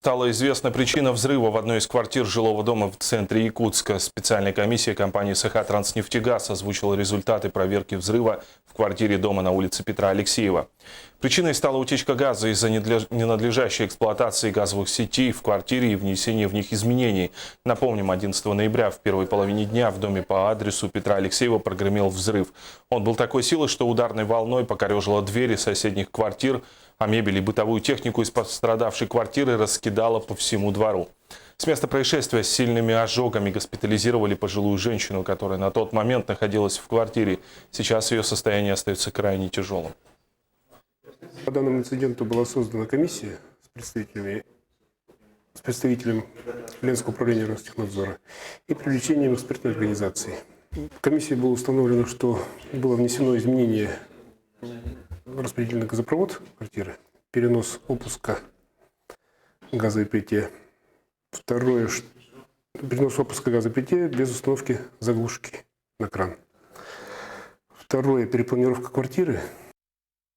Стала известна причина взрыва в одной из квартир жилого дома в центре Якутска. Специальная комиссия компании «Сахатранснефтегаз» озвучила результаты проверки взрыва в квартире дома на улице Петра Алексеева. Причиной стала утечка газа из-за ненадлежащей эксплуатации газовых сетей в квартире и внесения в них изменений. Напомним, 11 ноября в первой половине дня в доме по адресу Петра Алексеева прогремел взрыв. Он был такой силы, что ударной волной покорежило двери соседних квартир, а мебель и бытовую технику из пострадавшей квартиры раскидала по всему двору. С места происшествия с сильными ожогами госпитализировали пожилую женщину, которая на тот момент находилась в квартире. Сейчас ее состояние остается крайне тяжелым. По данному инциденту была создана комиссия с представителем Ленинского управления Ростехнадзора и привлечением экспертной организации. В комиссии было установлено, что было внесено изменение в распределительный газопровод квартиры, перенос опуска газовой плите. Второе, перенос опуска газовой плите без установки заглушки на кран. Второе, перепланировка квартиры